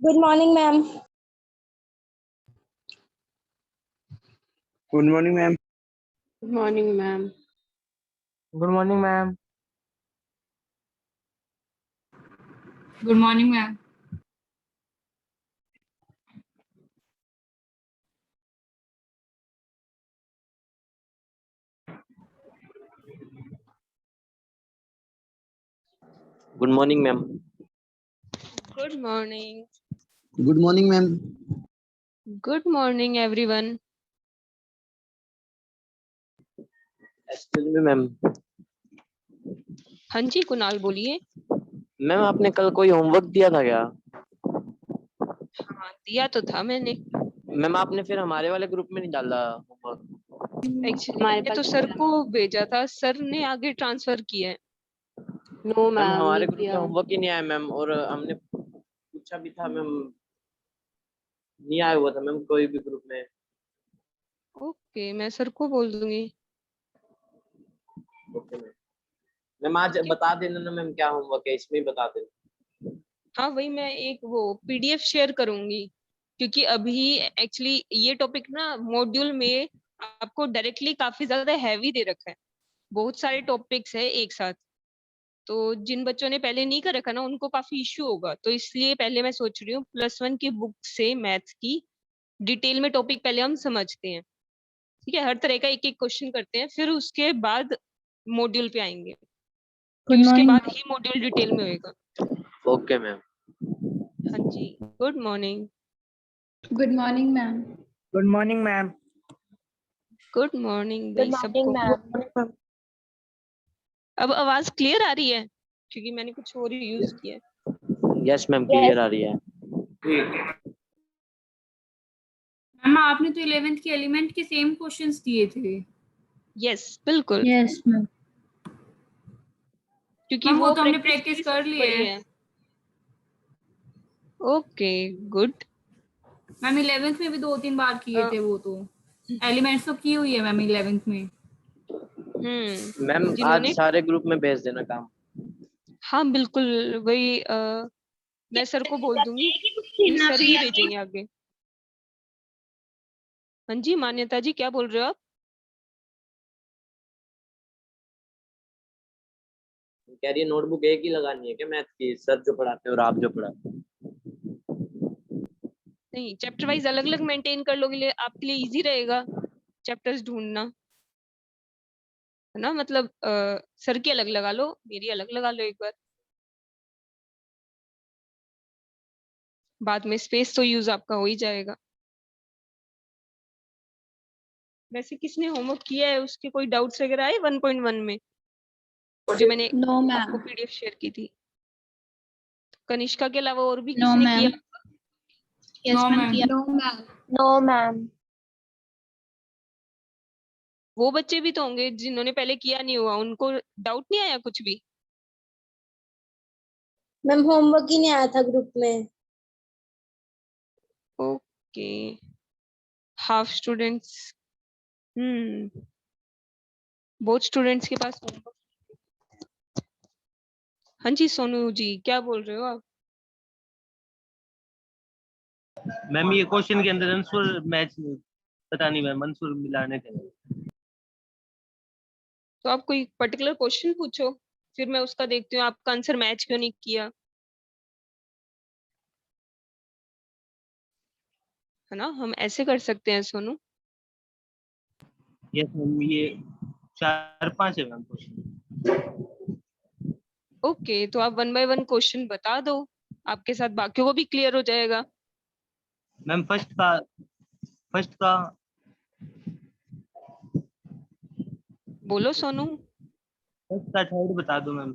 Good morning, ma'am. Good morning, ma'am. Good morning, ma'am. Good morning, ma'am. Good morning, ma'am. Good morning, ma'am. Good morning. Good morning, ma'am. Good morning, everyone. Excuse me, ma'am. हाँ जी, कुणाल बोलिए। Ma'am आपने कल कोई homework दिया था क्या? हाँ, दिया तो था मैंने। मैम आपने फिर हमारे वाले ग्रुप में नहीं डाला होमवर्क? एक्चुअली मैंने तो सर को भेजा था, सर ने आगे ट्रांसफर किया है। नो मैम, हमारे ग्रुप में होमवर्क ही नहीं आया मैम, और हमने पूछा भी था मैम, नहीं आया हुआ था मैम कोई भी ग्रुप में। ओके, मैं सर को बोल दूंगी। Okay ma'am. मैम आज बता देना ना मैम क्या होमवर्क है, इसमें ही बता देना। हाँ, वही मैं एक वो पीडीएफ शेयर करूंगी, क्योंकि अभी एक्चुअली ये टॉपिक ना मॉड्यूल में आपको डायरेक्टली काफी ज्यादा हैवी दे रखा है। बहुत सारे टॉपिक्स है एक साथ, तो जिन बच्चों ने पहले नहीं कर रखा ना उनको काफी इश्यू होगा, तो इसलिए पहले मैं सोच रही हूँ +1 की बुक से मैथ्स की डिटेल में टॉपिक पहले हम समझते हैं। ठीक है, हर तरह का एक एक क्वेश्चन करते हैं, फिर उसके बाद मॉड्यूल पे आएंगे, फिर उसके बाद ही मॉड्यूल डिटेल में होएगा। Okay ma'am. हाँ जी, good morning. Good morning, ma'am. Good morning, ma'am. Good morning Good भाई morning, सबको। ma'am. अब आवाज क्लियर आ रही है, क्योंकि मैंने कुछ और यूज किया है। यस मैम, क्लियर आ रही है। मैम आपने तो 11th के एलिमेंट के सेम क्वेश्चंस दिए थे। यस बिल्कुल, यस मैम। क्योंकि वो तो हमने प्रैक्टिस प्रैक्टिस कर ली है। Okay good. मैम 11th में भी 2-3 बार किए थे वो तो। एलिमेंट्स तो की हुई है मैम 11th में। मैम आज जिन्होंने सारे ग्रुप में भेज देना काम। हाँ बिल्कुल, वही मैं सर को बोल दूंगी कि सर ही भेजेंगे आगे। हाँ जी मान्यता जी, क्या बोल रहे हो आप? कह रही है नोटबुक एक ही लगानी है क्या मैथ की, सर जो पढ़ाते हैं और आप जो पढ़ाते हैं? नहीं, चैप्टर वाइज अलग अलग मेंटेन कर लोगे, आपके लिए इजी रहेगा चैप्टर्स ढूंढना, है ना। मतलब सर की अलग लगा लो, मेरी अलग लगा लो एक बार, बाद में स्पेस तो यूज आपका हो ही जाएगा। वैसे किसने होमवर्क किया है, उसके कोई डाउट्स वगैरह आए 1.1 में जो मैंने आपको पीडीएफ शेयर की थी? कनिष्का के अलावा और भी किसी ने किया? No ma'am. No, ma'am. वो बच्चे भी तो होंगे जिन्होंने पहले किया नहीं हुआ, उनको डाउट नहीं आया कुछ भी? मैम होमवर्क ही नहीं आया था ग्रुप में। Okay, half students. बहुत स्टूडेंट्स के पास होमवर्क। हाँ जी सोनू जी, क्या बोल रहे हो आप? मैम ये क्वेश्चन के अंदर आंसर मैच पता नहीं मैम, आंसर मिलाने थे। तो आप कोई पर्टिकुलर क्वेश्चन पूछो, फिर मैं उसका देखती हूँ आपका आंसर मैच क्यों नहीं किया, है ना। हम ऐसे कर सकते हैं सोनू। यस मैम, ये 4-5 है मैम क्वेश्चन। ओके, तो आप 1 बाय 1 क्वेश्चन बता दो, आपके साथ बाकियों को भी क्लियर हो जाएगा। मैम फर्स्ट का बोलो सोनू। थर्ड बता दो मैम।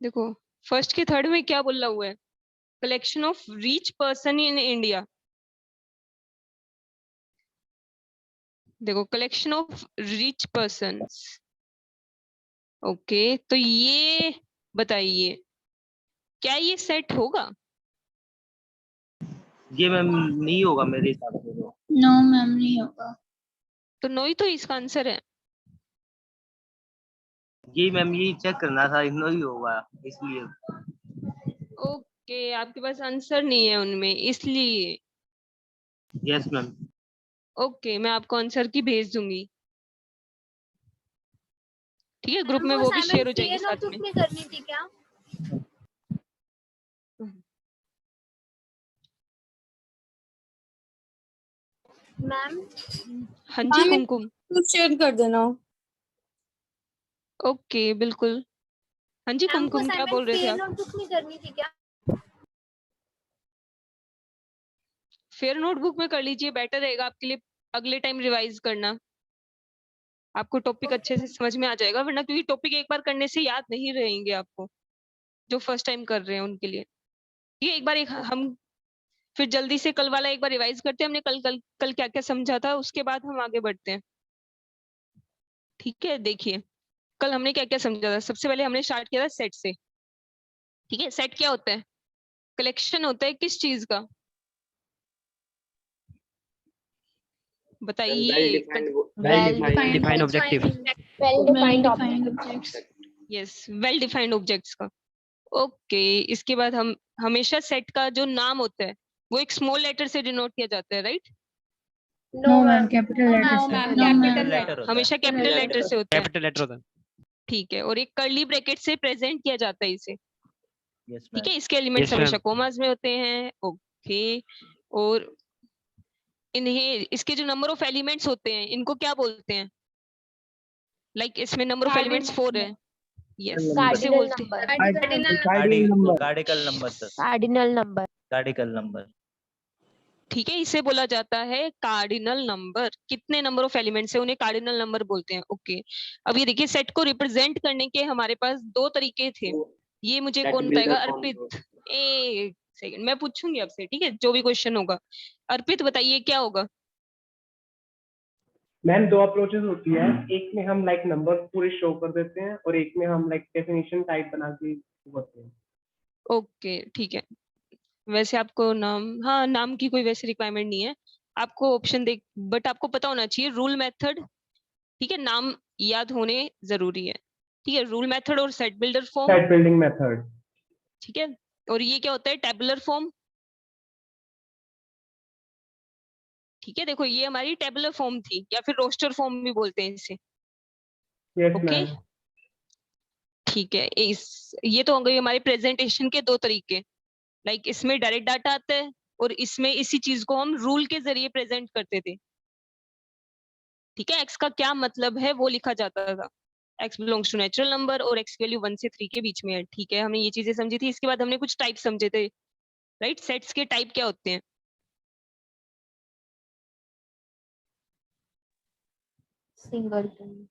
देखो, फर्स्ट के थर्ड में क्या बोला हुआ है? collection of rich person in India. देखो collection of rich persons. Okay तो ये बताइए क्या ये सेट होगा? ये मैम नहीं होगा मेरे हिसाब से तो। नो मैम नहीं होगा। तो नो ही तो इसका आंसर है। ये मैम ये चेक करना था, इग्नोर ही होगा इसलिए। ओके आपके पास आंसर नहीं है उनमें इसलिए। Yes ma'am. ओके मैं आपको आंसर की भेज दूंगी, ठीक है, ग्रुप में वो भी शेयर हो जाएगी साथ में। करनी थी क्या? मैम हाँ जी कुमकुम। तो शेयर कर देना। ओके बिल्कुल। हाँ जी कुमकुम क्या बोल रहे थे आप? नोटबुक में करनी थी क्या? फेयर नोटबुक में कर लीजिए, बेटर रहेगा आपके लिए अगले टाइम रिवाइज करना। आपको टॉपिक अच्छे से समझ में आ जाएगा, वरना क्योंकि टॉपिक एक बार करने से याद नहीं रहेंगे आपको, जो फर्स्ट टाइम कर रहे हैं उनके लिए। ये एक बार हम फिर जल्दी से कल वाला एक बार रिवाइज करते हैं, हमने कल क्या क्या समझा था, उसके बाद हम आगे बढ़ते हैं। ठीक है देखिए कल हमने क्या क्या समझा था। सबसे पहले हमने स्टार्ट किया था सेट से। ठीक है सेट क्या होता है? कलेक्शन होता है किस चीज का? बताइए। Defined objective. Yes well defined objects का। ओके इसके बाद हम हमेशा सेट का जो नाम होता है वो एक स्मॉल लेटर से डिनोट किया जाता है, right? No ma'am capital letter हमेशा कैपिटल लेटर से होता है, कैपिटल लेटर होता है। ठीक है। और एक कर्ली ब्रैकेट से प्रेजेंट किया जाता है इसे, यस ठीक है। इसके एलिमेंट्स Yes, हमेशा ma'am. कॉमास में होते हैं। ओके और इन्हें इसके जो नंबर ऑफ एलिमेंट्स होते हैं इनको क्या बोलते हैं? लाइक इसमें नंबर ऑफ एलिमेंट्स 4 है। यस इसे बोलते हैं cardinal number sir. Cardinal number. Cardinal number. ठीक है, इसे बोला जाता है कार्डिनल नंबर। कितने नंबर ऑफ एलिमेंट्स है उन्हें कार्डिनल नंबर बोलते हैं। ओके अब ये देखिए सेट को रिप्रेजेंट करने के हमारे पास दो तरीके थे। ये मुझे कौन बताएगा? अर्पित। एक सेकंड मैं पूछूंगी आपसे, ठीक है, जो भी क्वेश्चन होगा। अर्पित बताइए क्या होगा? मैम दो अप्रोचेस होती है, एक में हम लाइक नंबर पूरे शो कर देते हैं और एक में हम लाइक डेफिनेशन टाइप बना के करते हैं। ओके ठीक है। वैसे आपको नाम, हाँ नाम की कोई वैसे रिक्वायरमेंट नहीं है, आपको ऑप्शन देख, बट आपको पता होना चाहिए रूल मेथड, ठीक है, नाम याद होने जरूरी है, ठीक है। रूल मेथड और set builder form, set building method, ठीक है। और ये क्या होता है? टेबुलर फॉर्म, ठीक है। देखो ये हमारी टेबुलर फॉर्म थी या फिर रोस्टर फॉर्म भी बोलते हैं इसे। Yes okay ma'am. ठीक है, इस ये तो हो गई हमारे प्रेजेंटेशन के दो तरीके। लाइक इसमें डायरेक्ट डाटा आता है और इसमें इसी चीज को हम रूल के जरिए प्रेजेंट करते थे, ठीक है। एक्स का क्या मतलब है वो लिखा जाता था। X belongs to natural number और एक्स वैल्यू 1 से 3 के बीच में है, ठीक है। हमने ये चीजें समझी थी। इसके बाद हमने कुछ टाइप समझे थे, राइट। सेट्स के टाइप क्या होते हैं? सिंगलटन।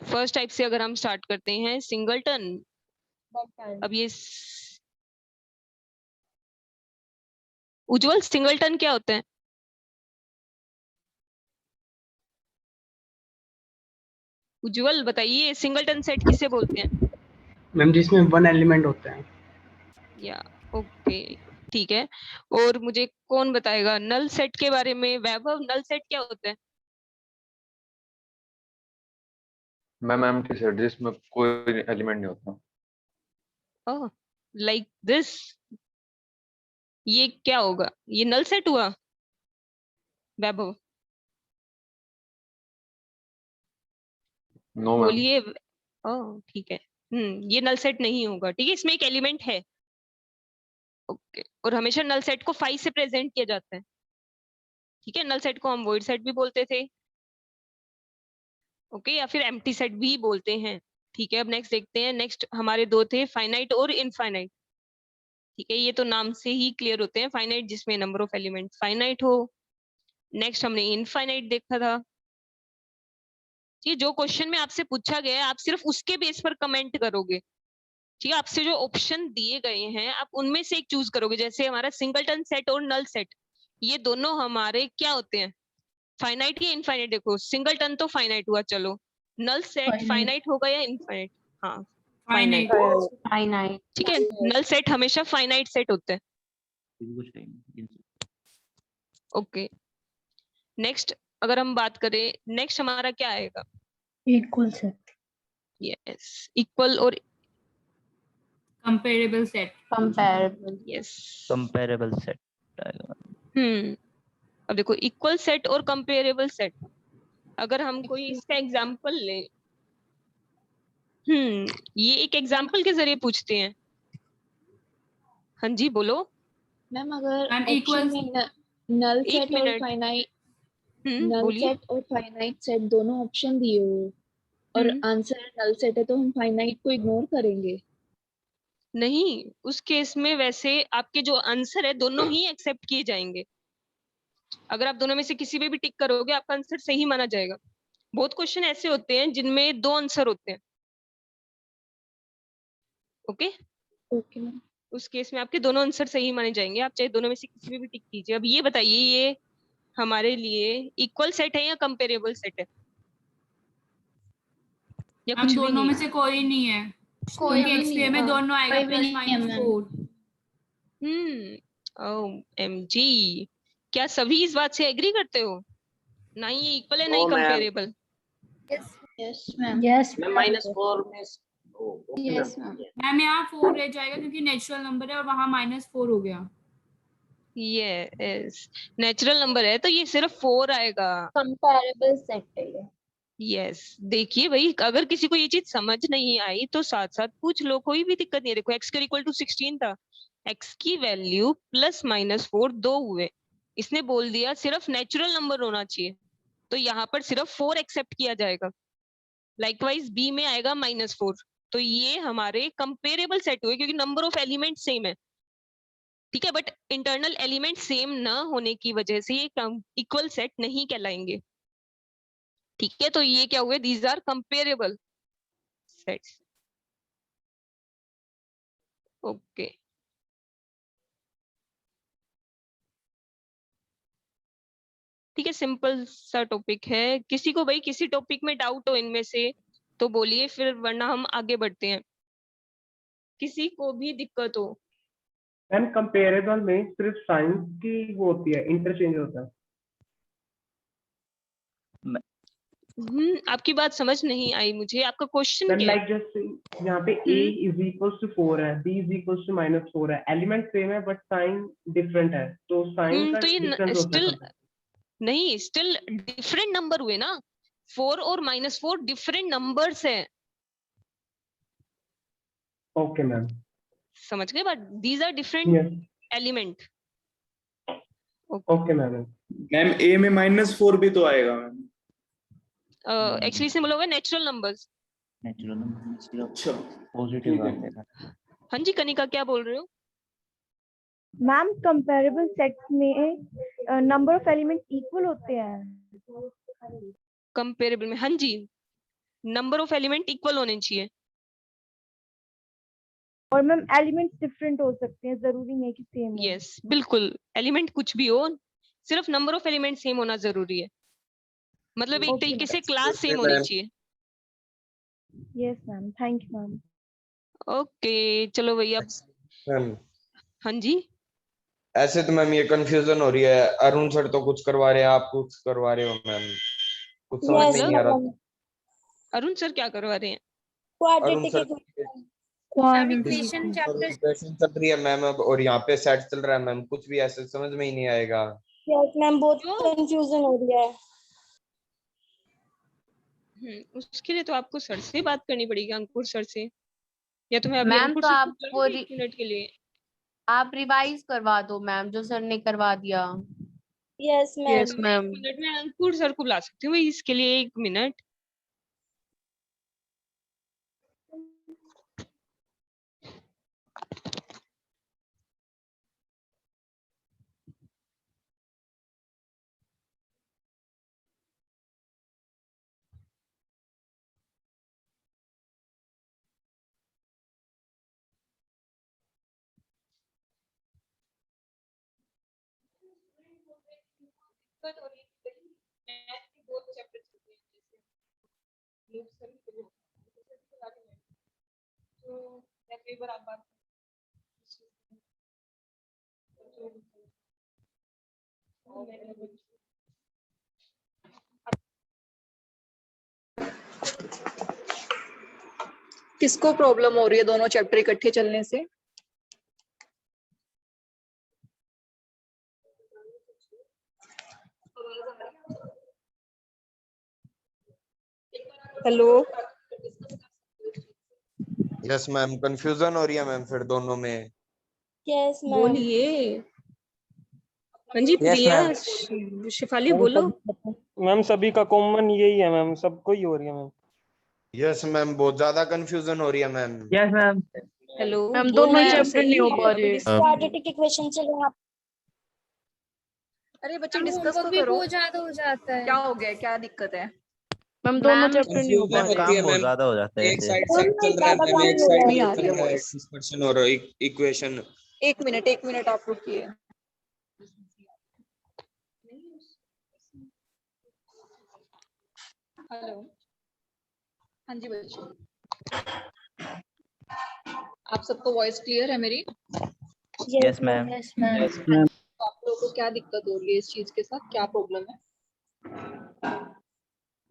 फर्स्ट टाइप से अगर हम स्टार्ट करते हैं, सिंगलटन। अब ये उज्जवल सिंगलटन क्या होते हैं? उज्जवल बताइए सिंगलटन सेट किसे बोलते हैं? मैम जिसमें वन एलिमेंट होता है। या ओके ठीक है। और मुझे कौन बताएगा नल सेट के बारे में? वैभव नल सेट क्या होता है? मैम एम्प्टी सेट जिसमें कोई एलिमेंट नहीं होता। ओह लाइक दिस, ये क्या होगा? ये नल सेट हुआ वैभव? No ma'am. बोलिए। ओह ठीक है, ये नल सेट नहीं होगा, ठीक है। इसमें एक एलिमेंट है, ओके। और हमेशा नल सेट को 5 से प्रेजेंट किया जाता है, ठीक है। नल सेट को हम वॉइड सेट भी बोलते थे, ओके, या फिर एम्प्टी सेट भी बोलते हैं, ठीक है। अब नेक्स्ट देखते हैं। नेक्स्ट हमारे दो थे, फाइनाइट और इनफाइनाइट, ठीक है। ये तो नाम से ही क्लियर होते हैं, फाइनाइट जिसमें नंबर ऑफ एलिमेंट फाइनाइट हो। नेक्स्ट हमने इनफाइनाइट देखा था। ये जो क्वेश्चन में आपसे पूछा गया है आप सिर्फ उसके बेस पर कमेंट करोगे, ठीक है, आपसे जो ऑप्शन दिए गए हैं आप उनमें से एक चूज करोगे। जैसे हमारा सिंगलटन सेट और नल सेट, ये दोनों हमारे क्या होते हैं, फाइनाइट या इनफाइनाइट। देखो सिंगलटन तो फाइनाइट हुआ, चलो नल सेट फाइनाइट होगा या इनफाइनाइट? हाँ फाइनाइट। फाइनाइट। ठीक है, नल सेट हमेशा फाइनाइट सेट होता है। ओके, नेक्स्ट अगर हम बात करें, नेक्स्ट हमारा क्या आएगा? Equal set. यस, इक्वल और comparable set. Comparable. Yes, comparable set आएगा। अब देखो इक्वल सेट और कंपेरेबल सेट, अगर हम कोई इसका एग्जांपल ले, ये एक एग्जांपल के जरिए पूछते हैं। हाँ जी बोलो। मैम अगर मैम ऑप्शन इक्वल, में नल एक सेट और मिनट, फाइनाइट, नल बोलिए। सेट और फाइनाइट सेट दोनों ऑप्शन दिए हो और आंसर नल सेट है, तो हम फाइनाइट को इग्नोर करेंगे? नहीं, उस केस में वैसे आपके जो आंसर है दोनों ही एक्सेप्ट किए जाएंगे। अगर आप दोनों में से किसी पे भी टिक करोगे आपका आंसर सही माना जाएगा। बहुत क्वेश्चन ऐसे होते हैं जिनमें दो आंसर होते हैं। Okay, okay ma'am. उस केस में आपके दोनों आंसर सही माने जाएंगे, आप चाहे दोनों में से किसी पे भी टिक कीजिए। अब ये बताइए, ये हमारे लिए इक्वल सेट है या कंपेरेबल सेट है, या हम कुछ भी दोनों नहीं? में से कोई नहीं है, कोई क्योंकि भी एक्सप्लेन नहीं, में हाँ, दोनों आएगा कोई भी प्लस नहीं है माइनस मैम। 4। OMG, क्या सभी इस बात से एग्री करते हो? ना ये इक्वल है ना ही no ma'am, comparable. Yes ma'am. Yes ma'am -4 में okay yes ma'am. Ma'am. Ma'am यहाँ 4 रह जाएगा क्योंकि नेचुरल नंबर है और वहां -4 हो गया। यस, नेचुरल नंबर है तो ये सिर्फ 4 आएगा। कंपैरेबल सेट है ये। यस, देखिए भाई, अगर किसी को ये चीज समझ नहीं आई तो साथ साथ पूछ लो, कोई भी दिक्कत नहीं है। देखो x इक्वल टू 16 था, x की वैल्यू +-4 दो हुए, इसने बोल दिया सिर्फ नेचुरल नंबर होना चाहिए, तो यहाँ पर सिर्फ 4 एक्सेप्ट किया जाएगा। लाइकवाइज बी में आएगा -4, तो ये हमारे कंपेरेबल सेट हुए क्योंकि नंबर ऑफ एलिमेंट सेम है। ठीक है, बट इंटरनल एलिमेंट सेम ना होने की वजह से ये इक्वल सेट नहीं कहलाएंगे। ठीक है, तो ये क्या हुए, these are comparable sets. Okay, ठीक है, सिंपल सा टॉपिक है। किसी को भाई किसी टॉपिक में डाउट हो इनमें से तो बोलिए, फिर वरना हम आगे बढ़ते हैं। किसी को भी दिक्कत हो? मैम कंपेरेबल में सिर्फ साइन की वो होती है, इंटरचेंज होता है। आपकी बात समझ नहीं आई मुझे, आपका क्वेश्चन मैम क्या है? लाइक जैसे यहाँ पे a इज इक्वल टू 4 है, b इज इक्वल टू -4 है, एलिमेंट सेम है बट साइन डिफरेंट है, तो साइन का तो ये डिफरेंस होता स्टिल है। नहीं, स्टिल डिफरेंट नंबर हुए ना। 4 और -4 डिफरेंट नंबर्स है। Okay ma'am. समझ गए बात? These are different yes. Element. Okay ma'am. Ma'am A में -4 भी तो आएगा मैम। एक्चुअली इसमें बोला हुआ है नेचुरल नंबर्स। अच्छा, पॉजिटिव ठीक है। हाँ जी, कनिका क्या बोल रहे हो? मैम कंपैरेबल सेट्स में नंबर ऑफ एलिमेंट इक्वल होते हैं। कंपेरेबल में हाँ जी, नंबर ऑफ एलिमेंट इक्वल होने चाहिए। और मैम एलिमेंट्स डिफरेंट हो सकते हैं, जरूरी नहीं कि सेम हो। यस, बिल्कुल, एलिमेंट कुछ भी हो, सिर्फ नंबर ऑफ एलिमेंट सेम होना जरूरी है। मतलब एक तरीके से क्लास सेम होनी चाहिए। Yes ma'am, thank you ma'am. Okay, चलो भैया। मैम हाँ जी, ऐसे तो मैम ये कंफ्यूजन हो रही है, अरुण सर तो कुछ करवा रहे हैं, आप कुछ करवा रहे हो मैम, कुछ समझ में नहीं आ रहा। अरुण सर क्या करवा रहे हैं? अरुण सर क्वाड्रेटिक क्वेश्चन चल रही है मैम अब, और यहाँ पे सेट चल रहा है मैम, कुछ भी ऐसे समझ में ही नहीं आएगा। यस मैम, बहुत कंफ्यूजन हो रही है। उसके लिए तो आपको सर से बात करनी पड़ेगी, अंकुर सर से, या तो मैं अभी मैम अंकुर तो सर को आप बुला लूं 1 मिनट के लिए। आप रिवाइज करवा दो मैम, जो सर ने करवा दिया। Yes ma'am. एक मिनट में अंकुर सर को बुला सकती हूँ इसके लिए, 1 मिनट। दिक्कत हो रही है मैथ के दो चैप्टर चलते हैं जैसे लूप सभी तो मैं कई बार आप बात किसको प्रॉब्लम हो रही है दोनों चैप्टर इकट्ठे चलने से? हेलो यस मैम, कंफ्यूजन हो रही है मैम फिर दोनों में। Yes ma'am. बोलिए। हाँ जी प्रिया, शिफाली बोलो। मैम सभी का कॉमन यही है मैम, सबको ही हो रही है मैम। यस मैम, बहुत ज्यादा कंफ्यूजन हो रही है ma'am. Yes ma'am. Hello ma'am दोनों बोलना चैप्टर नहीं हो सही पा है। रहे। क्वाड्रेटिक इक्वेशन से यहाँ अरे बच्चे डिस्कस तो करो। बहुत ज्यादा हो जाता है। क्या हो गया, क्या दिक्कत है? मैम दोनों मैम चैप्टर नहीं हो पा कंफ्यूजन रहे। होती है मैम, ज्यादा हो जाता है एक ऐसे। साइड सेट चल रहा है मैम, एक साइड नहीं ये आ चल रही रहा है है voice। डिस्कशन और इक्वेशन। एक मिनट आप रुकिए। हेलो हाँ जी बच्चे, आप सबको वॉइस क्लियर है मेरी? Yes ma'am. Yes ma'am. तो आप लोगों को क्या दिक्कत हो रही है इस चीज के साथ, क्या प्रॉब्लम है?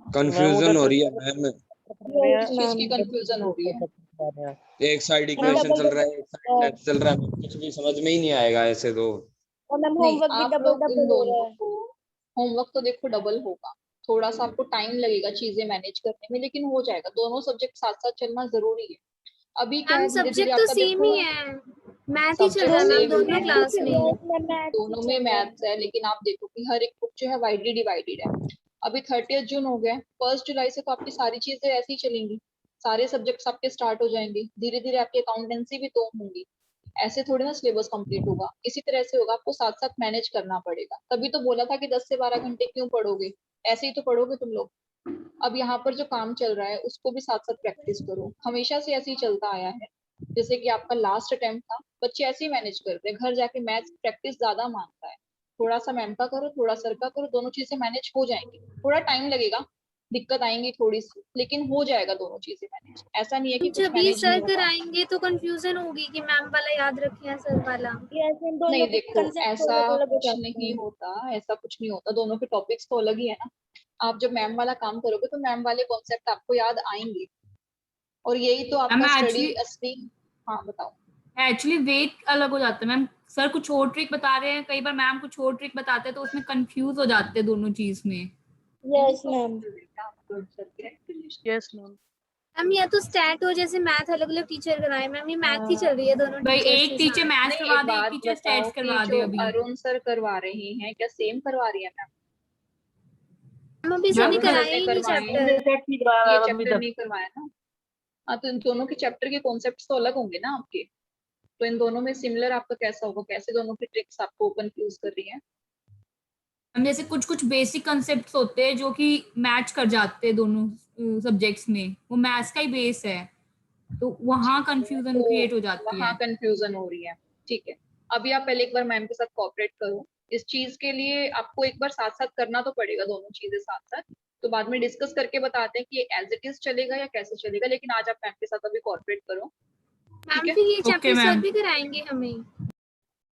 कंफ्यूजन हो रही है मैम, किस चीज की कंफ्यूजन हो रही है? एक साइड इक्वेशन चल रहा है, एक साइड मैथ चल रहा है, कुछ भी समझ में ही नहीं आएगा ऐसे तो। और मैम नहीं, होमवर्क भी आप डबल लोग इन डबल हो रहा दोनों है। को, होमवर्क तो देखो डबल होगा, थोड़ा सा आपको टाइम लगेगा चीजें मैनेज करने में, लेकिन हो जाएगा। दोनों सब्जेक्ट साथ साथ चलना जरूरी है। अभी क्या है, धीरे धीरे आपका देखो मैथ ही चल रहा है मैम दोनों क्लास में। दोनों में मैथ्स है, लेकिन आप देखो कि हर एक बुक जो है वाइडली डिवाइडेड है। अभी 30 जून हो गया, 1 जुलाई से तो आपकी सारी चीजें ऐसी ही चलेंगी, सारे सब्जेक्ट्स आपके स्टार्ट हो जाएंगे, धीरे धीरे आपकी अकाउंटेंसी भी तो होंगी। ऐसे थोड़ी ना सिलेबस कंप्लीट होगा, इसी तरह से होगा, आपको साथ साथ मैनेज करना पड़ेगा। तभी तो बोला था कि 10 से 12 घंटे क्यों पढ़ोगे, ऐसे ही तो पढ़ोगे तुम लोग। अब यहाँ पर जो काम चल रहा है उसको भी साथ साथ प्रैक्टिस करो, हमेशा से ऐसे ही चलता आया है। जैसे कि आपका लास्ट अटेम्प्ट था, बच्चे ऐसे ही मैनेज करते हैं, घर जाके मैथ्स प्रैक्टिस ज्यादा मांगता है। थोड़ा सा मैम का करो, थोड़ा सर का करो, दोनों चीजें मैनेज हो जाएंगी। थोड़ा टाइम लगेगा, दिक्कत आएंगी थोड़ी सी, लेकिन हो जाएगा दोनों चीजें मैनेज। ऐसा नहीं है कि कुछ जब ये मैनेज नहीं सर होगा। कराएंगे तो कंफ्यूजन होगी कि मैम वाला याद रखे या सर वाला। यस मैम, दोनों नहीं के देखो, कंसेप्ट ऐसा अलग अलग हो कुछ जाते नहीं हैं। होता, ऐसा कुछ नहीं होता, दोनों के टॉपिक्स तो अलग ही है ना। आप जब मैम वाला काम करोगे तो मैम वाले कॉन्सेप्ट आपको याद आएंगे, और यही तो आपका स्टडी असली। हाँ बताओ। एक्चुअली वेट अलग हो जाता है मैम, सर कुछ और ट्रिक बता रहे हैं, कई बार मैम कुछ और ट्रिक बताते हैं, तो उसमें कंफ्यूज हो जाते हैं दोनों चीज में। Yes ma'am. Yes ma'am. Ma'am या तो स्टैट हो, जैसे मैथ अलग अलग टीचर कराए मैम, ये मैथ ही चल रही है दोनों भाई टीचर्स एक के टीचर साथ। मैथ्स नहीं, करवा एक दे, एक बात टीचर बताओ स्टैट्स कि करवा दे जो अभी। अरुण सर करवा रहे हैं क्या सेम करवा रही है मैम? हम अभी सर ने अरुण सर कराया ने ही नहीं करवाए चैप्टर। ये चैप्टर नहीं करवाया ना। हाँ, तो इन दोनों के चैप्टर के कॉन्सेप्ट्स तो अलग होंगे ना आपके, तो इन दोनों में सिमिलर आपका कैसा होगा, कैसे दोनों की ट्रिक्स आपको कंफ्यूज कर रही है? हम जैसे कुछ कुछ बेसिक कंसेप्ट्स होते हैं जो कि मैच कर जाते हैं दोनों सब्जेक्ट्स में, वो मैथ्स का ही बेस है, तो वहाँ कंफ्यूजन क्रिएट हो जाती वहाँ है। कंफ्यूजन हो रही है, ठीक है। अभी आप पहले एक बार मैम के साथ कोऑपरेट करो, इस चीज के लिए आपको एक बार साथ साथ करना तो पड़ेगा, दोनों चीजें साथ साथ। तो बाद में डिस्कस करके बताते हैं कि एज इट इज चलेगा या कैसे चलेगा, लेकिन आज आप मैम के साथ अभी कोऑपरेट करो, ठीक मैम है? फिर ये ओके चैप्टर सर मैम। भी कराएंगे हमें?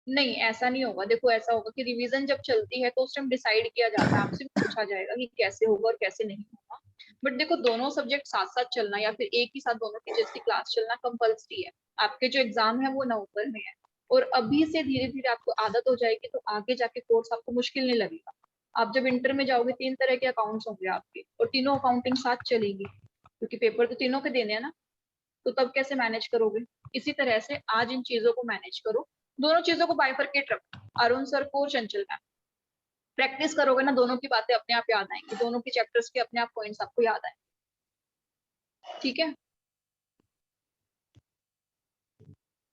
नहीं ऐसा नहीं होगा, देखो ऐसा होगा कि रिवीजन जब चलती है तो उस टाइम डिसाइड किया जाता है, आपसे भी पूछा जाएगा कि कैसे होगा और कैसे नहीं होगा। बट देखो, दोनों सब्जेक्ट साथ साथ चलना या फिर एक ही साथ दोनों टीचर्स की क्लास चलना कंपल्सरी है। आपके जो एग्जाम है वो नवंबर में है, और अभी से धीरे धीरे आपको आदत हो जाएगी तो आगे जाके कोर्स आपको मुश्किल नहीं लगेगा। आप जब इंटर में जाओगे 3 तरह के अकाउंट्स होंगे आपके, और तीनों अकाउंटिंग साथ चलेगी, क्योंकि पेपर तो तीनों के देने हैं ना। तो तब कैसे मैनेज करोगे? इसी तरह से आज इन चीजों को मैनेज करो, दोनों चीजों को बाइफरकेट रखो, अरुण सर को और चंचल मैम। प्रैक्टिस करोगे ना, दोनों की बातें अपने आप याद आएंगी, दोनों के चैप्टर्स के अपने आप पॉइंट्स आपको याद आएंगे, ठीक है?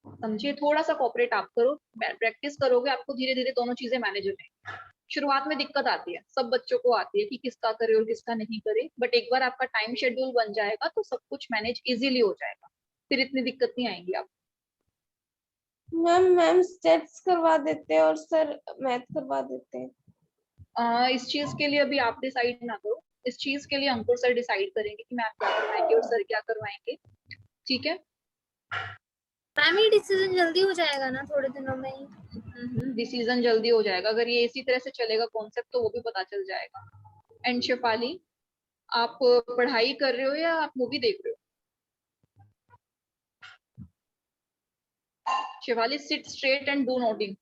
समझिए, थोड़ा सा कोऑपरेट आप करो, प्रैक्टिस करोगे, आपको धीरे धीरे दोनों चीजें मैनेज हो जाएंगी। शुरुआत में दिक्कत आती है, सब बच्चों को आती है कि किसका करे और किसका नहीं करे, बट एक बार आपका टाइम शेड्यूल बन जाएगा तो सब कुछ मैनेज इजीली हो जाएगा, फिर इतनी दिक्कत नहीं आएंगी आप। मैम स्टेट्स करवा देते हैं और सर मैथ करवा देते हैं। इस चीज के लिए अभी आप डिसाइड ना करो, इस चीज के लिए अंकुर सर डिसाइड करेंगे कि मैम क्या करवाएंगे और सर क्या करवाएंगे, ठीक है। मैम ये डिसीजन जल्दी हो जाएगा ना थोड़े दिनों में ही? डिसीजन जल्दी हो जाएगा, अगर ये इसी तरह से चलेगा कॉन्सेप्ट तो वो भी पता चल जाएगा। एंड शेफाली, आप पढ़ाई कर रहे हो या आप मूवी देख रहे हो? Shefali, sit straight and do nothing.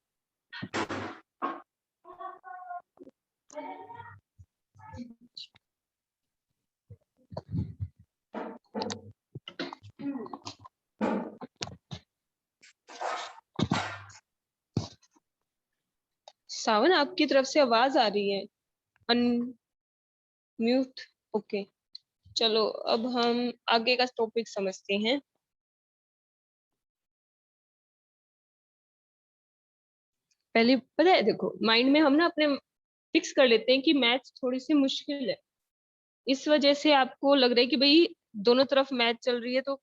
Sawan, आपकी तरफ से आवाज आ रही है, अनम्यूट। ओके, चलो अब हम आगे का टॉपिक समझते हैं। पहले पता है, देखो माइंड में हम ना अपने फिक्स कर लेते हैं कि मैथ्स थोड़ी सी मुश्किल है, इस वजह से आपको लग रहा है कि भाई दोनों तरफ मैथ चल रही है तो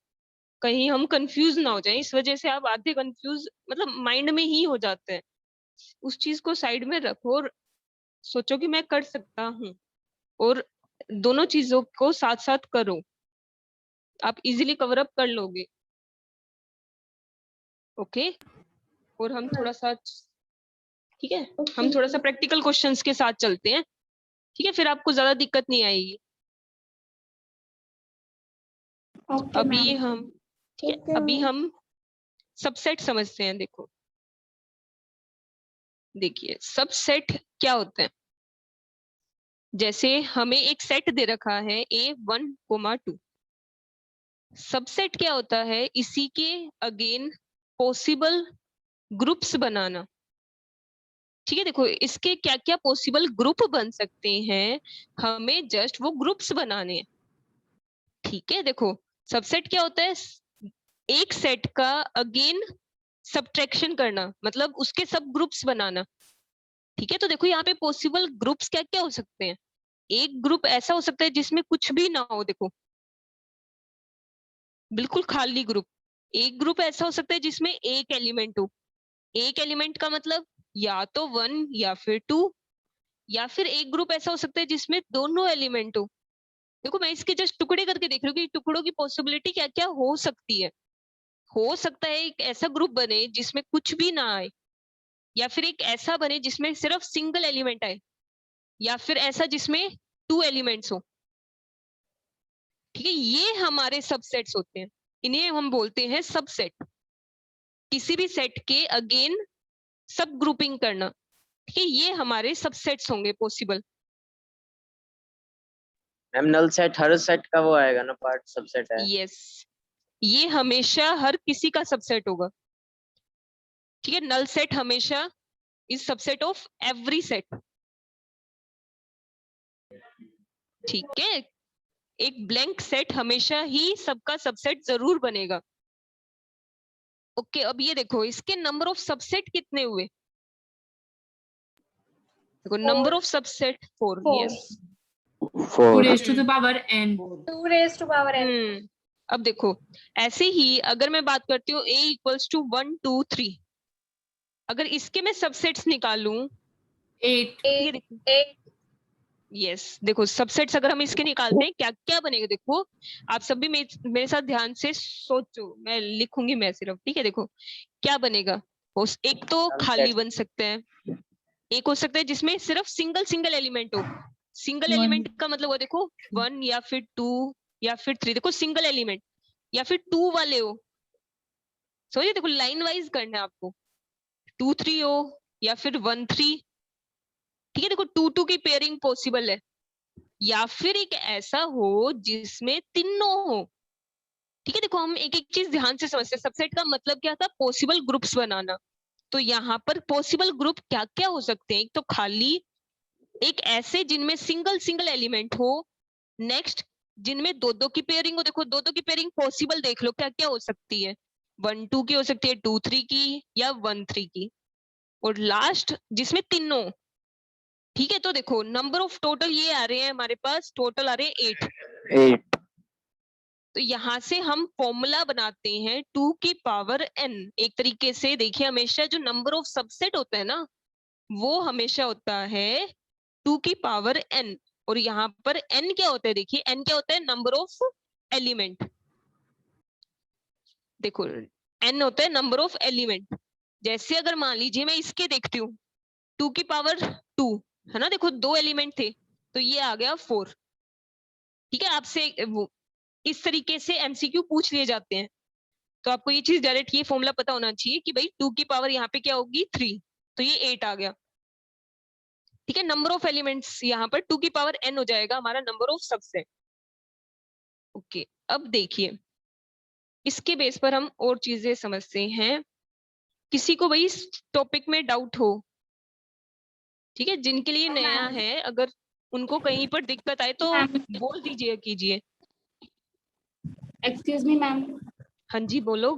कहीं हम कंफ्यूज ना हो जाएं, इस वजह से आप आधे कंफ्यूज मतलब माइंड में ही हो जाते हैं। उस चीज को साइड में रखो और सोचो कि मैं कर सकता हूँ, और दोनों चीजों को साथ साथ करो, आप इजीली कवर अप कर लोगे। ओके, और हम थोड़ा सा, ठीक है, हम थोड़ा सा प्रैक्टिकल क्वेश्चंस के साथ चलते हैं, ठीक है, फिर आपको ज्यादा दिक्कत नहीं आएगी। अभी हम ठीक है, अभी हम सबसेट समझते हैं। देखिए सबसेट क्या होता है। जैसे हमें एक सेट दे रखा है A1, 2। सबसेट क्या होता है, इसी के अगेन पॉसिबल ग्रुप्स बनाना। ठीक है, देखो इसके क्या क्या पॉसिबल ग्रुप बन सकते हैं, हमें जस्ट वो ग्रुप्स बनाने हैं। ठीक है, देखो सबसेट क्या होता है, एक सेट का अगेन सब्ट्रैक्शन करना, मतलब उसके सब ग्रुप्स बनाना। ठीक है, तो देखो यहाँ पे पॉसिबल ग्रुप्स क्या क्या हो सकते हैं। एक ग्रुप ऐसा हो सकता है जिसमें कुछ भी ना हो, देखो बिल्कुल खाली ग्रुप। एक ग्रुप ऐसा हो सकता है जिसमें एक एलिमेंट हो, एक एलिमेंट का मतलब या तो 1 या फिर 2, या फिर एक ग्रुप ऐसा हो सकता है जिसमें दोनों एलिमेंट हो। देखो मैं इसके जस्ट टुकड़े करके देख रही हूँ कि टुकड़ों की पॉसिबिलिटी क्या क्या हो सकती है। हो सकता है एक ऐसा ग्रुप बने जिसमें कुछ भी ना आए, या फिर एक ऐसा बने जिसमें सिर्फ सिंगल एलिमेंट आए, या फिर ऐसा जिसमें 2 एलिमेंट्स हो। ठीक है, ये हमारे सबसेट्स होते हैं, इन्हें हम बोलते हैं सबसेट। किसी भी सेट के अगेन सब ग्रुपिंग करना, ठीक है, ये हमारे सबसेट्स होंगे पॉसिबल। मैम नल सेट हर सेट का वो आएगा ना, पार्ट सबसेट है। यस, ये हमेशा हर किसी का सबसेट होगा। ठीक है, नल सेट हमेशा is subset of every set. ठीक है, एक ब्लैंक सेट हमेशा ही सबका सबसेट जरूर बनेगा। ओके, अब ये देखो इसके नंबर ऑफ सबसेट कितने हुए। देखो number of subset 4। Yes, 2 raised to the power n। 2 raised to power n। अब देखो ऐसे ही अगर मैं बात करती हूँ A = 1 2 3, अगर इसके मैं सबसेट्स निकालूं 8। यस, देखो सबसेट्स अगर हम इसके निकालते हैं क्या क्या बनेगा। देखो आप सब भी मेरे साथ ध्यान से सोचो, मैं लिखूंगी मैं सिर्फ। ठीक है, देखो क्या बनेगा। एक तो खाली बन सकते हैं, एक हो सकता है जिसमें सिर्फ सिंगल एलिमेंट हो। सिंगल एलिमेंट का मतलब वो देखो 1 या फिर 2 या फिर 3, देखो सिंगल एलिमेंट, या फिर 2 वाले हो। समझिए, देखो लाइन वाइज करना है आपको, 2 3 हो या फिर 1 3। ठीक है, देखो 2 2 की पेयरिंग पॉसिबल है, या फिर एक ऐसा हो जिसमें तीनों हो। ठीक है, देखो हम एक एक चीज ध्यान से समझते हैं। सबसेट का मतलब क्या था, पॉसिबल ग्रुप्स बनाना। तो यहाँ पर पॉसिबल ग्रुप क्या क्या हो सकते हैं, एक तो खाली, एक ऐसे जिनमें सिंगल एलिमेंट हो, नेक्स्ट जिनमें 2 2 की पेयरिंग हो। देखो 2 2 की पेयरिंग पॉसिबल देख लो क्या क्या हो सकती है, 1 2 की हो सकती है, 2 3 की, या 1 3 की, और लास्ट जिसमें तीनों। ठीक है, तो देखो नंबर ऑफ टोटल ये आ रहे हैं हमारे पास, टोटल आ रहे हैं 8। तो यहाँ से हम फॉर्मूला बनाते हैं 2 की पावर n। एक तरीके से देखिए, हमेशा जो नंबर ऑफ सबसेट होता है ना, वो हमेशा होता है 2 की पावर n, और यहाँ पर n क्या होता है, देखिए n क्या होता है, नंबर ऑफ एलिमेंट। देखो n होता है नंबर ऑफ एलिमेंट। जैसे अगर मान लीजिए मैं इसके देखती हूँ 2 की पावर 2 है ना, देखो 2 एलिमेंट थे तो ये आ गया 4। ठीक है, आपसे इस तरीके से एमसीक्यू पूछ लिए जाते हैं, तो आपको ये चीज डायरेक्ट ये फॉर्मूला पता होना चाहिए कि भाई 2 की पावर यहाँ पे क्या होगी 3, तो ये 8 आ गया। ठीक है, नंबर ऑफ एलिमेंट्स यहाँ पर 2 की पावर n हो जाएगा हमारा नंबर ऑफ सबसेट। ओके, अब देखिए इसके बेस पर हम और चीजें समझते हैं। किसी को भाई इस टॉपिक में डाउट हो, ठीक है, जिनके लिए नया है, अगर उनको कहीं पर दिक्कत आए तो बोल दीजिए कीजिए। Excuse me ma'am. हाँ जी बोलो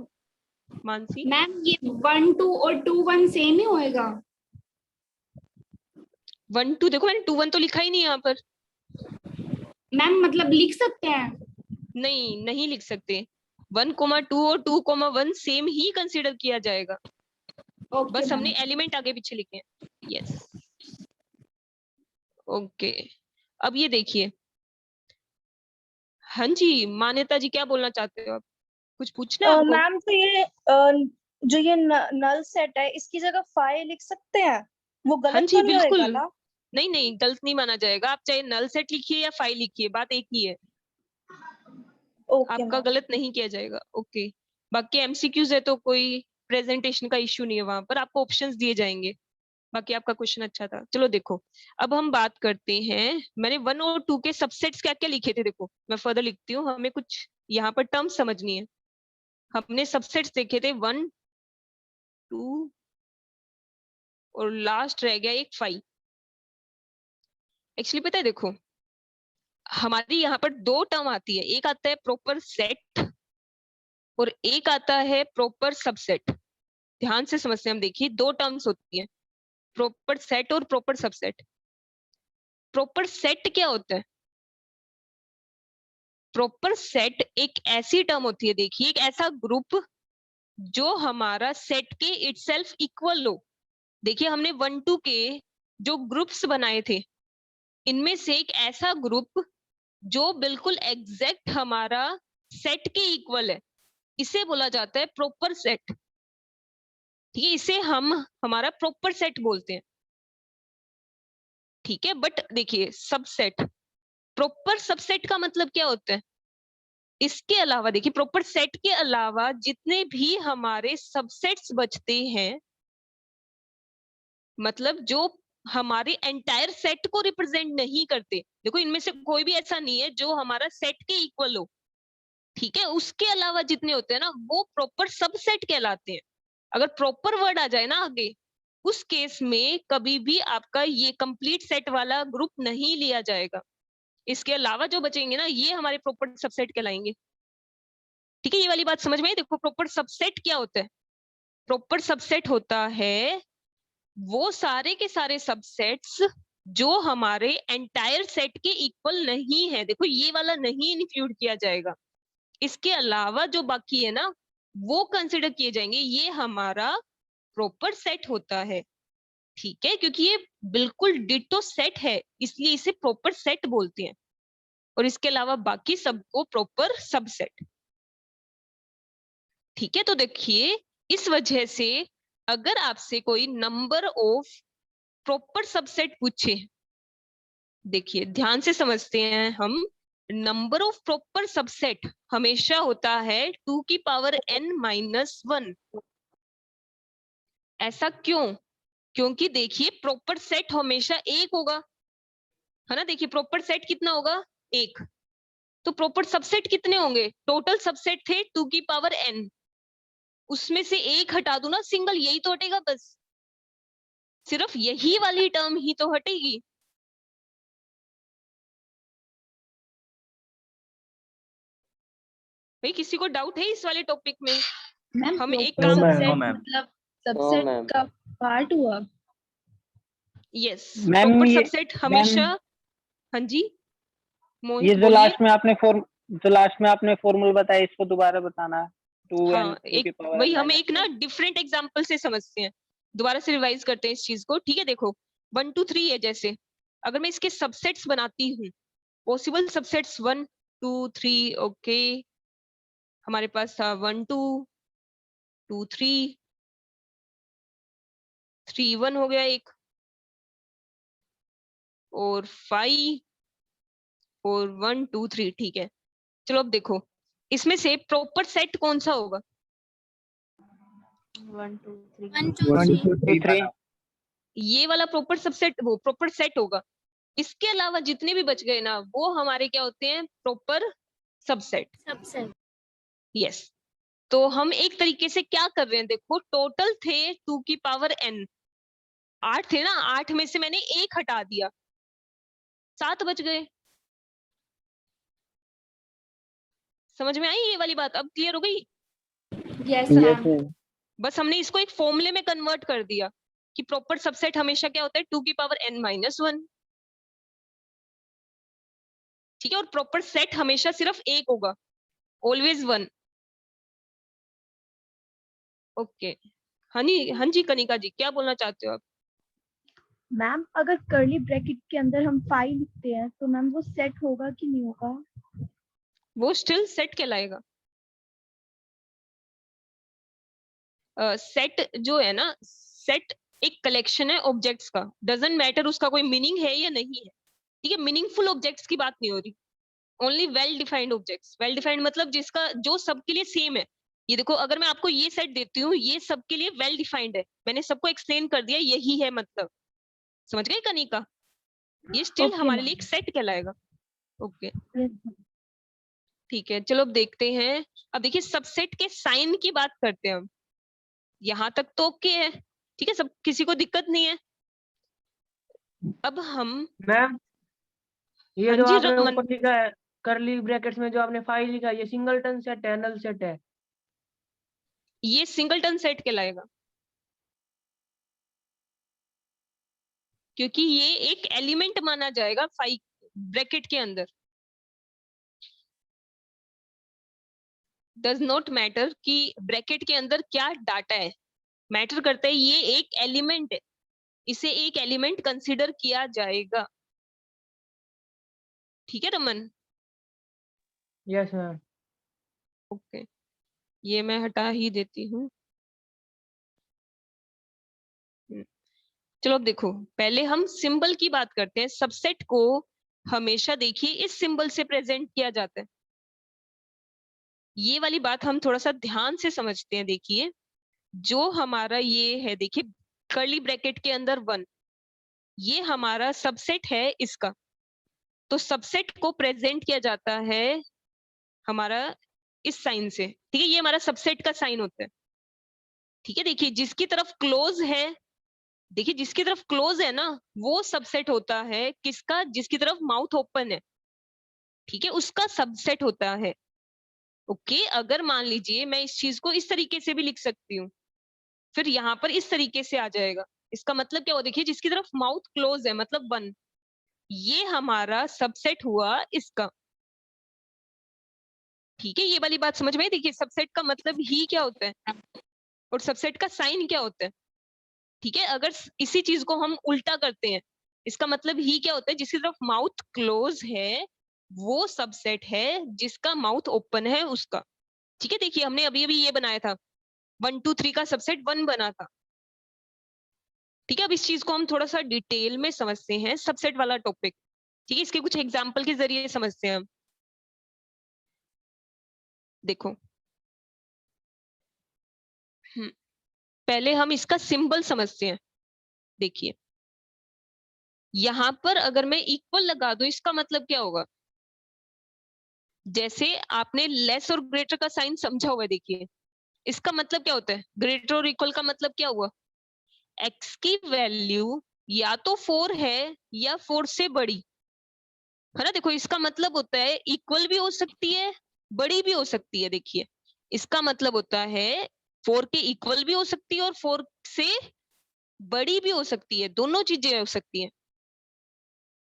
मानसी। मैम ये 1 2 और 2 1 सेम ही होएगा? 1 2 देखो मैंने 2 1 तो लिखा ही नहीं यहाँ पर। मैम मतलब लिख सकते हैं? नहीं, नहीं लिख सकते। 1,2 और 2,1 सेम ही कंसीडर किया जाएगा। बस हमने एलिमेंट आगे पीछे लिखे हैं। Yes, okay. अब ये देखिए, हाँ जी मान्यता जी क्या बोलना चाहते हो आप, कुछ पूछना है आपको? मैम तो ये जो ये नल सेट है इसकी जगह 5 लिख सकते हैं, वो गलत हाँ जी तो नहीं होएगा बिल्कुल, ना? नहीं नहीं गलत नहीं माना जाएगा। आप चाहे नल सेट लिखिए या 5 लिखिए, बात एक ही है। आपका गलत नहीं किया जाएगा। ओके, बाकी एमसीक्यूज है तो कोई प्रेजेंटेशन का इश्यू नहीं है, वहां पर आपको ऑप्शंस दिए जाएंगे। बाकी आपका क्वेश्चन अच्छा था। चलो देखो, अब हम बात करते हैं, मैंने 1 और 2 के सबसेट्स क्या क्या लिखे थे। देखो मैं फर्दर लिखती हूँ, हमें कुछ यहाँ पर टर्म्स समझनी है। हमने सबसेट्स देखे थे 1 2 और लास्ट रह गया एक 5। एक्चुअली पता है देखो, हमारी यहाँ पर 2 टर्म आती है, एक आता है प्रॉपर सेट और एक आता है प्रॉपर सबसेट। ध्यान से समझते हैं हम, देखिए 2 टर्म्स होती है, प्रॉपर सेट और प्रॉपर सबसेट। प्रॉपर सेट क्या होता है? प्रॉपर सेट एक ऐसी टर्म होती है, देखिए एक ऐसा ग्रुप जो हमारा सेट के इटसेल्फ इक्वल हो। देखिए हमने 1 2 के जो ग्रुप्स बनाए थे, इनमें से एक ऐसा ग्रुप जो बिल्कुल एग्जैक्ट हमारा सेट के इक्वल है, इसे बोला जाता है प्रॉपर सेट। ठीक है, इसे हम हमारा प्रॉपर सेट बोलते हैं। ठीक है, बट देखिए सबसेट, प्रॉपर सबसेट का मतलब क्या होता है? इसके अलावा देखिए, प्रॉपर सेट के अलावा जितने भी हमारे सबसेट्स बचते हैं, मतलब जो हमारे एंटायर सेट को रिप्रेजेंट नहीं करते, देखो इनमें से कोई भी ऐसा नहीं है जो हमारा सेट के इक्वल हो। ठीक है, उसके अलावा जितने होते हैं ना, वो प्रॉपर सबसेट कहलाते हैं। अगर प्रॉपर वर्ड आ जाए ना आगे, उस केस में कभी भी आपका ये कंप्लीट सेट वाला ग्रुप नहीं लिया जाएगा। इसके अलावा जो बचेंगे ना, ये हमारे प्रॉपर सबसेट कहलाएंगे। ठीक है, ये वाली बात समझ में आई? देखो प्रॉपर सबसेट क्या होता है? प्रॉपर सबसेट होता है वो सारे के सारे सबसेट्स जो हमारे एंटायर सेट के इक्वल नहीं है। देखो ये वाला नहीं इंक्लूड किया जाएगा, इसके अलावा जो बाकी है ना वो कंसिडर किए जाएंगे। ये हमारा प्रॉपर सेट होता है। ठीक है, क्योंकि ये बिल्कुल डिटो सेट है, इसलिए इसे प्रॉपर सेट बोलते हैं, और इसके अलावा बाकी सबको प्रॉपर सबसेट। ठीक है, तो देखिए इस वजह से अगर आपसे कोई नंबर ऑफ प्रॉपर सबसेट पूछे, देखिए ध्यान से समझते हैं हम, नंबर ऑफ प्रॉपर सबसेट हमेशा होता है 2 की पावर n-1। ऐसा क्यों? क्योंकि देखिए प्रॉपर सेट हमेशा एक होगा, है ना। देखिए प्रॉपर सेट कितना होगा? 1। तो प्रॉपर सबसेट कितने होंगे? टोटल सबसेट थे 2 की पावर n, उसमें से 1 हटा दूं ना, सिंगल यही तो हटेगा, बस सिर्फ यही वाली टर्म ही तो हटेगी। भाई किसी को डाउट है इस वाले टॉपिक में? हम एक काम मतलब सबसेट का पार्ट हुआ। यस, मैम प्रॉपर ये सबसेट हमेशा। हाँ जी मोहित ये जो बोलिए। लास्ट में आपने फॉर्मूला बताया, इसको दोबारा बताना है। 2n हाँ, एक वही हम एक ना डिफरेंट एग्जांपल से समझते हैं, दोबारा से रिवाइज करते हैं इस चीज को। ठीक है, देखो 1 2 3 है, जैसे अगर मैं इसके सबसेट्स बनाती हूँ, पॉसिबल सबसेट्स 1 2 3, ओके, हमारे पास था 1 2 2 3 3 1 हो गया एक, और 5 और 1 2 3, ठीक है। चलो अब देखो इसमें से प्रॉपर सेट कौन सा होगा? 1 2 3 1 2 3 ये वाला प्रॉपर सबसेट, वो प्रॉपर सेट होगा। इसके अलावा जितने भी बच गए ना, वो हमारे क्या होते हैं? Proper subset. सबसेट। यस। तो हम एक तरीके से क्या कर रहे हैं, देखो टोटल थे 2 की पावर n, 8 थे ना, 8 में से मैंने 1 हटा दिया, 7 बच गए। समझ में आई ये वाली बात? अब क्लियर हो गई? Yes Yes, ma'am. ma'am. बस हमने इसको एक फॉर्मूले में कन्वर्ट कर दिया कि प्रॉपर सबसेट हमेशा क्या होता है? 2 की पावर n माइनस 1। ठीक है, और प्रॉपर सेट हमेशा सिर्फ एक होगा, ऑलवेज 1। ओके, हाँ जी कनिका जी, क्या बोलना चाहते हो आप? मैम अगर कर्ली ब्रैकेट के अंदर हम 5 लिखते हैं तो मैम वो सेट होगा कि नहीं होगा? वो स्टिल सेट कहलाएगा। सेट जो है ना, सेट एक कलेक्शन है ऑब्जेक्ट्स का, डजंट मैटर उसका कोई मीनिंग है या नहीं है। ठीक है, मीनिंगफुल ऑब्जेक्ट्स की बात नहीं हो रही, only well defined objects. Well defined मतलब जिसका जो सबके लिए सेम है। ये देखो, अगर मैं आपको ये सेट देती हूँ, ये सबके लिए वेल डिफाइंड है, मैंने सबको एक्सप्लेन कर दिया, यही है मतलब। समझ गए कनिका? ये स्टिल हमारे लिए एक सेट कहलाएगा। ओके, ठीक है, चलो अब देखते हैं। अब देखिए सबसेट के साइन की बात करते हैं हम। यहाँ तक तो ओके है, ठीक है, सब किसी को दिक्कत नहीं है। अब हम मैम ये हाँ जो जी आपने रमन, ऊपर लिखा है करली ब्रैकेट्स में जो आपने 5 लिखा है, ये सिंगलटन सेट है, नल सेट है? ये सिंगलटन सेट कहलाएगा, क्योंकि ये एक एलिमेंट माना जाएगा 5 ब्रैकेट के अंदर। डज नॉट मैटर कि ब्रैकेट के अंदर क्या डाटा है, मैटर करता है ये एक एलिमेंट है, इसे एक एलिमेंट कंसीडर किया जाएगा। ठीक है रमन? Yes ma'am. ओके, ये मैं हटा ही देती हूँ। चलो अब देखो, पहले हम सिंबल की बात करते हैं। सबसेट को हमेशा देखिए इस सिंबल से प्रेजेंट किया जाता है। ये वाली बात हम थोड़ा सा ध्यान से समझते हैं। देखिए जो हमारा ये है, देखिए कर्ली ब्रैकेट के अंदर 1, ये हमारा सबसेट है इसका। तो सबसेट को प्रेजेंट किया जाता है हमारा इस साइन से। ठीक है, ये हमारा सबसेट का साइन होता है। ठीक है, देखिए जिसकी तरफ क्लोज है, देखिए जिसकी तरफ क्लोज है ना, वो सबसेट होता है किसका? जिसकी तरफ माउथ ओपन है। ठीक है, उसका सबसेट होता है। ओके, अगर मान लीजिए मैं इस चीज को इस तरीके से भी लिख सकती हूँ, फिर यहाँ पर इस तरीके से आ जाएगा। इसका मतलब क्या हुआ? देखिए जिसकी तरफ माउथ क्लोज है मतलब 1, ये हमारा सबसेट हुआ इसका। ठीक है, ये वाली बात समझ में आई? देखिए सबसेट का मतलब ही क्या होता है और सबसेट का साइन क्या होता है। ठीक है, अगर इसी चीज को हम उल्टा करते हैं, इसका मतलब ही क्या होता है? जिसकी तरफ माउथ क्लोज है वो सबसेट है, जिसका माउथ ओपन है उसका। ठीक है, देखिए हमने अभी अभी ये बनाया था, 1 2 3 का सबसेट 1 बना था। ठीक है, अब इस चीज को हम थोड़ा सा डिटेल में समझते हैं, सबसेट वाला टॉपिक। ठीक है, इसके कुछ एग्जाम्पल के जरिए समझते हैं हम। देखो पहले हम इसका सिंबल समझते हैं। देखिए यहां पर अगर मैं इक्वल लगा दूं, इसका मतलब क्या होगा? जैसे आपने लेस और ग्रेटर का साइन समझा हुआ है, देखिए इसका मतलब क्या होता है? ग्रेटर और इक्वल का मतलब क्या हुआ? x की वैल्यू या तो 4 है या 4 से बड़ी है ना। देखो इसका मतलब होता है इक्वल भी हो सकती है, बड़ी भी हो सकती है। देखिए इसका मतलब होता है 4 के इक्वल भी हो सकती है और 4 से बड़ी भी हो सकती है, दोनों चीजें हो सकती है।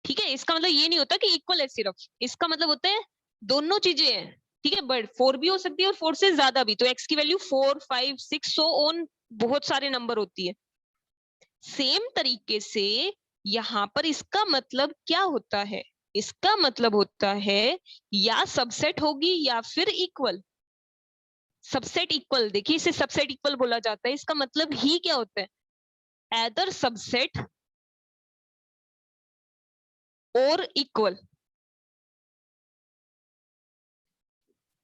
ठीक है, इसका मतलब ये नहीं होता कि इक्वल है सिर्फ, इसका मतलब होता है दोनों चीजें हैं। ठीक है, बट 4 भी हो सकती है और 4 से ज्यादा भी। तो x की वैल्यू 4 5 6 सो ऑन बहुत सारे नंबर होती है। सेम तरीके से यहाँ पर इसका मतलब क्या होता है? इसका मतलब होता है या सबसेट होगी या फिर इक्वल। सबसेट इक्वल, देखिए इसे सबसेट इक्वल बोला जाता है। इसका मतलब ही क्या होता है? एदर सबसेट और इक्वल।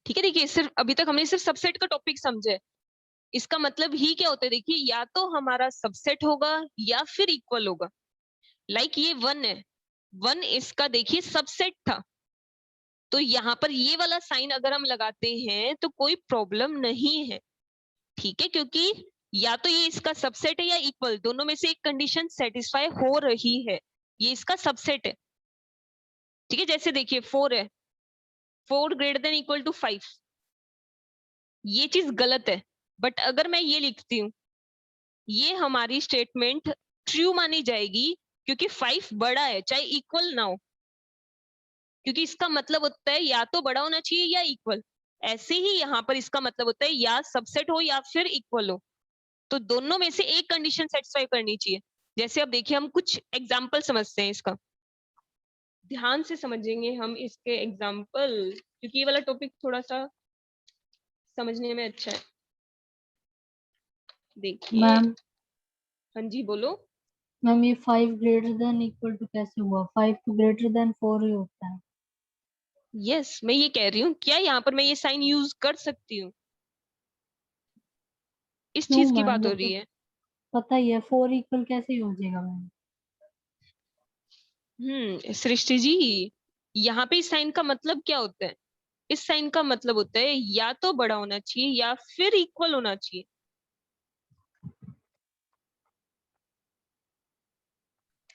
ठीक है, देखिए सिर्फ अभी तक हमने सिर्फ सबसेट का टॉपिक समझे। इसका मतलब ही क्या होता है? देखिए या तो हमारा सबसेट होगा या फिर इक्वल होगा। लाइक ये 1 है, 1 इसका देखिए सबसेट था, तो यहाँ पर ये वाला साइन अगर हम लगाते हैं तो कोई प्रॉब्लम नहीं है। ठीक है, क्योंकि या तो ये इसका सबसेट है या इक्वल, दोनों में से एक कंडीशन सेटिस्फाई हो रही है। ये इसका सबसेट है। ठीक है, जैसे देखिए 4 है, 4 ग्रेटर देन इक्वल टू 5, ये चीज गलत है। बट अगर मैं ये लिखती हूँ, ये हमारी स्टेटमेंट ट्रू मानी जाएगी क्योंकि 5 बड़ा है, चाहे इक्वल ना हो, क्योंकि इसका मतलब होता है या तो बड़ा होना चाहिए या इक्वल। ऐसे ही यहाँ पर इसका मतलब होता है या सबसेट हो या फिर इक्वल हो, तो दोनों में से एक कंडीशन सेटिस्फाई करनी चाहिए। जैसे अब देखिए हम कुछ एग्जाम्पल समझते हैं इसका, ध्यान से समझेंगे हम इसके एग्जाम्पल, क्योंकि ये वाला टॉपिक थोड़ा सा समझने में अच्छा है। देखिए मैम, हाँ जी बोलो। मैम ये 5 ग्रेटर देन इक्वल टू कैसे हुआ? 5 तो ग्रेटर देन 4 ही होता है। यस, मैं ये कह रही हूँ, क्या यहाँ पर मैं ये साइन यूज कर सकती हूँ? इस क्यों चीज की मैम, बात वो हो तो रही है। पता ही है 4 इक्वल कैसे हो जाएगा मैम? सृष्टि जी, यहाँ पे इस साइन का मतलब क्या होता है? इस साइन का मतलब होता है या तो बड़ा होना चाहिए या फिर इक्वल होना चाहिए।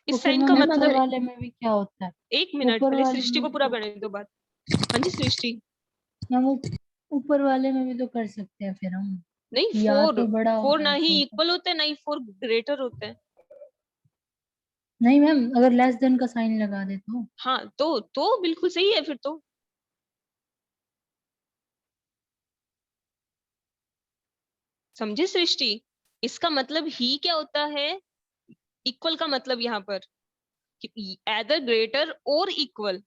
इस साइन का मैम मतलब, ऊपर वाले में भी क्या होता है? एक मिनट ऊपर पहले वाले सृष्टि में को भी पूरा तो करने दो बात। हाँ जी सृष्टि। मैम ऊपर वाले में भी तो कर सकते हैं फिर हम, नहीं, या 4 तो बड़ा 4 होगा ना या ही छोटा। इक्वल होता है ना ही 4 ग्रेटर होता है। नहीं मैम, अगर लेस देन का साइन लगा दे तो। हाँ तो बिल्कुल सही है फिर तो। समझे सृष्टि? इसका मतलब ही क्या होता है? इक्वल का मतलब यहाँ पर एदर ग्रेटर और इक्वल,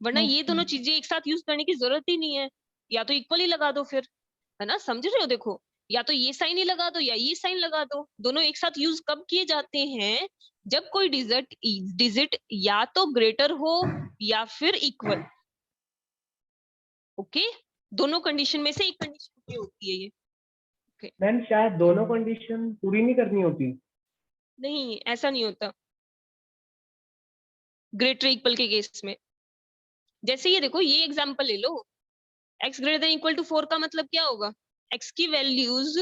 वरना ये दोनों चीजें एक साथ यूज करने की जरूरत ही नहीं है। या तो इक्वल ही लगा दो फिर, है ना? समझ रहे हो? देखो, या तो ये साइन ही लगा दो या ये साइन लगा दो। दोनों एक साथ यूज कब किए जाते हैं? जब कोई डिजिट या तो ग्रेटर हो या फिर इक्वल। ओके, दोनों कंडीशन में से एक कंडीशन पूरी होती है ये। मैम शायद दोनों कंडीशन पूरी नहीं करनी होती। नहीं, ऐसा नहीं होता ग्रेटर इक्वल के केस में। जैसे ये देखो, ये एग्जांपल ले लो, x greater than equal to 4 का मतलब क्या होगा? x की वैल्यूज,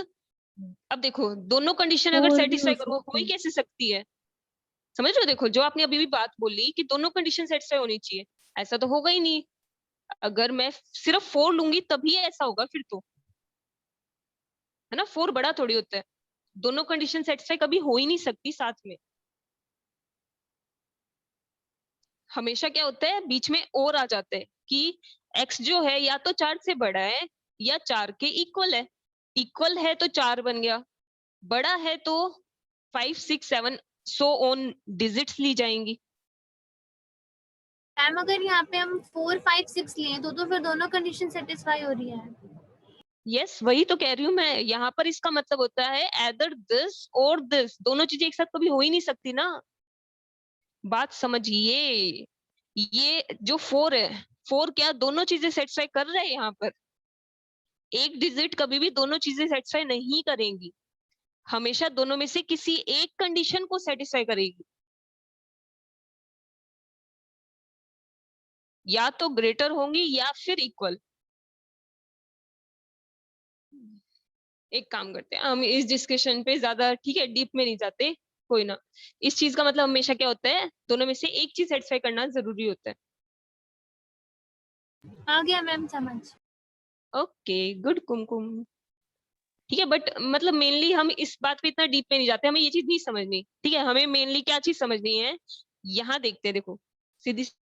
अब देखो दोनों कंडीशन अगर सेटिस्फाई करो, हो ही कैसे सकती है? समझ रहे हो? देखो जो आपने अभी भी बात बोली कि दोनों कंडीशन सेटिस्फाई होनी चाहिए, ऐसा तो होगा ही नहीं। अगर मैं सिर्फ 4 लूंगी तभी ऐसा होगा फिर तो, है ना? 4 बड़ा थोड़ी होता है। दोनों कंडीशन सेटिस्फाई कभी हो ही नहीं सकती साथ में। हमेशा क्या होता है, बीच में और आ जाता है कि x जो है या तो 4 से बड़ा है या 4 के इक्वल है। इक्वल है तो 4 बन गया, बड़ा है तो 5 6 7 सो ऑन डिजिट्स ली जाएंगी। मैम अगर यहाँ पे हम 4 5 6 लिए तो फिर दोनों कंडीशन सेटिस्फाई हो रही है। यस, वही तो कह रही हूँ मैं। यहाँ पर इसका मतलब होता है एदर दिस और दिस, दोनों चीजें एक साथ कभी हो ही नहीं सकती ना। बात समझिए, ये जो 4 है, 4 क्या दोनों चीजें सेटिस्फाई कर रहे हैं? यहाँ पर एक डिजिट कभी भी दोनों चीजें सेटिस्फाई नहीं करेंगी, हमेशा दोनों में से किसी एक कंडीशन को सेटिस्फाई करेगी। या तो ग्रेटर होंगी या फिर इक्वल। एक काम करते हैं, हम इस डिस्कशन पे ज्यादा, ठीक है, डीप में नहीं जाते, कोई ना। इस चीज का मतलब हमेशा क्या होता है, दोनों में से एक चीज सेटिस्फाई करना जरूरी होता है। आ गया मैम समझ। ओके गुड कुमकुम। ठीक है, बट मतलब मेनली हम इस बात पे इतना डीप में नहीं जाते, हमें ये चीज नहीं समझनी। ठीक है, हमें मेनली क्या चीज समझनी है, यहाँ देखते हैं। देखो सीधी